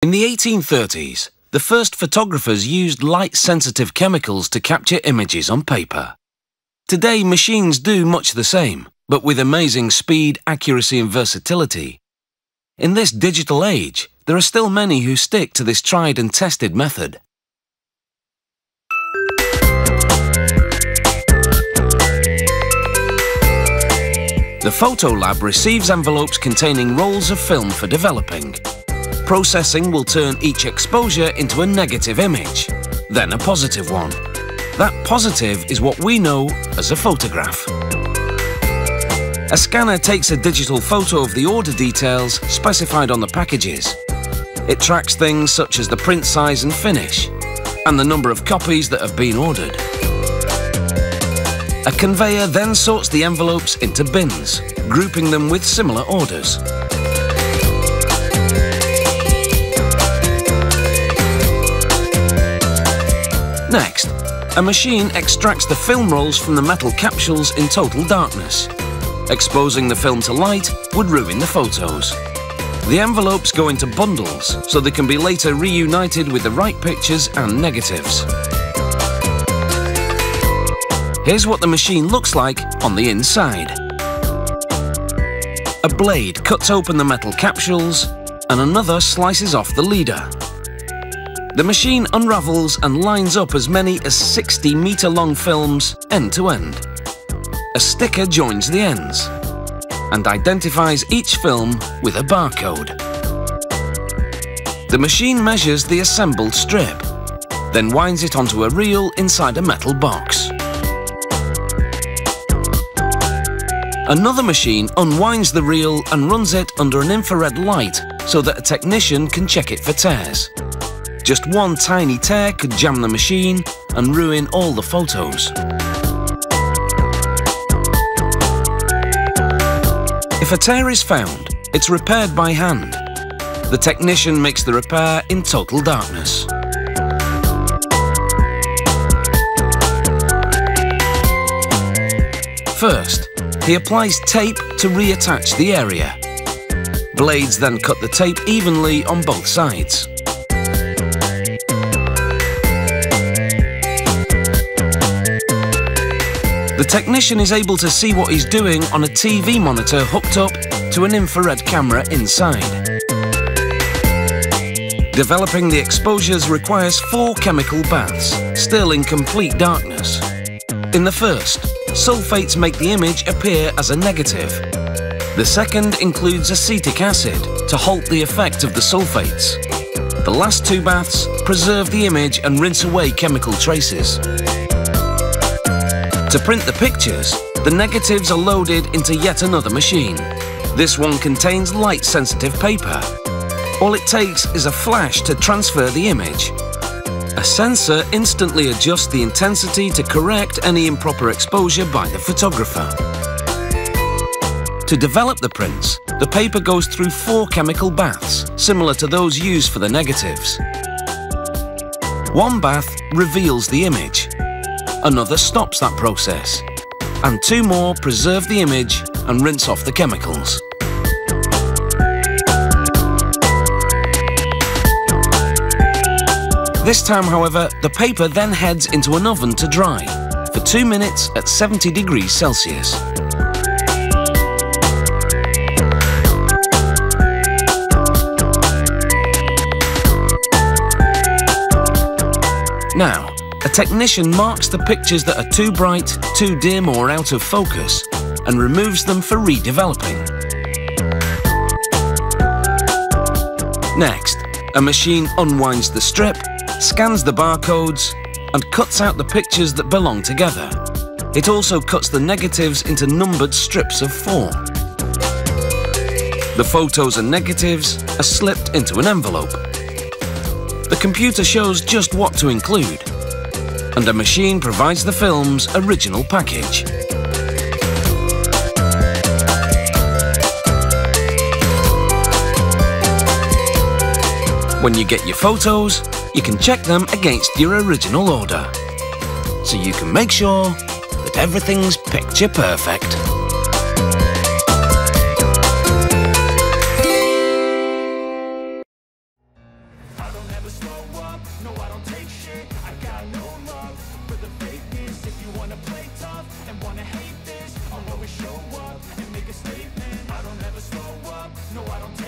In the 1830s, the first photographers used light-sensitive chemicals to capture images on paper. Today, machines do much the same, but with amazing speed, accuracy and versatility. In this digital age, there are still many who stick to this tried and tested method. The Photolab receives envelopes containing rolls of film for developing. Processing will turn each exposure into a negative image, then a positive one. That positive is what we know as a photograph. A scanner takes a digital photo of the order details specified on the packages. It tracks things such as the print size and finish, and the number of copies that have been ordered. A conveyor then sorts the envelopes into bins, grouping them with similar orders. Next, a machine extracts the film rolls from the metal capsules in total darkness. Exposing the film to light would ruin the photos. The envelopes go into bundles, so they can be later reunited with the right pictures and negatives. Here's what the machine looks like on the inside. A blade cuts open the metal capsules, and another slices off the leader. The machine unravels and lines up as many as 60-meter-long films end to end. A sticker joins the ends and identifies each film with a barcode. The machine measures the assembled strip, then winds it onto a reel inside a metal box. Another machine unwinds the reel and runs it under an infrared light so that a technician can check it for tears. Just one tiny tear could jam the machine and ruin all the photos. If a tear is found, it's repaired by hand. The technician makes the repair in total darkness. First, he applies tape to reattach the area. Blades then cut the tape evenly on both sides. The technician is able to see what he's doing on a TV monitor hooked up to an infrared camera inside. Developing the exposures requires 4 chemical baths, still in complete darkness. In the first, sulfates make the image appear as a negative. The second includes acetic acid to halt the effect of the sulfates. The last 2 baths preserve the image and rinse away chemical traces. To print the pictures, the negatives are loaded into yet another machine. This one contains light-sensitive paper. All it takes is a flash to transfer the image. A sensor instantly adjusts the intensity to correct any improper exposure by the photographer. To develop the prints, the paper goes through 4 chemical baths, similar to those used for the negatives. One bath reveals the image. Another stops that process, and 2 more preserve the image and rinse off the chemicals. This time, however, the paper then heads into an oven to dry for 2 minutes at 70 degrees Celsius. Now, a technician marks the pictures that are too bright, too dim or out of focus and removes them for redeveloping. Next, a machine unwinds the strip, scans the barcodes and cuts out the pictures that belong together. It also cuts the negatives into numbered strips of 4. The photos and negatives are slipped into an envelope. The computer shows just what to include, and a machine provides the film's original package. When you get your photos, you can check them against your original order, so you can make sure that everything's picture perfect. never slow up, no I don't take shit. I got no love for the fakeness. If you wanna play tough and wanna hate this, I'll always show up and make a statement. I don't ever slow up, no I don't take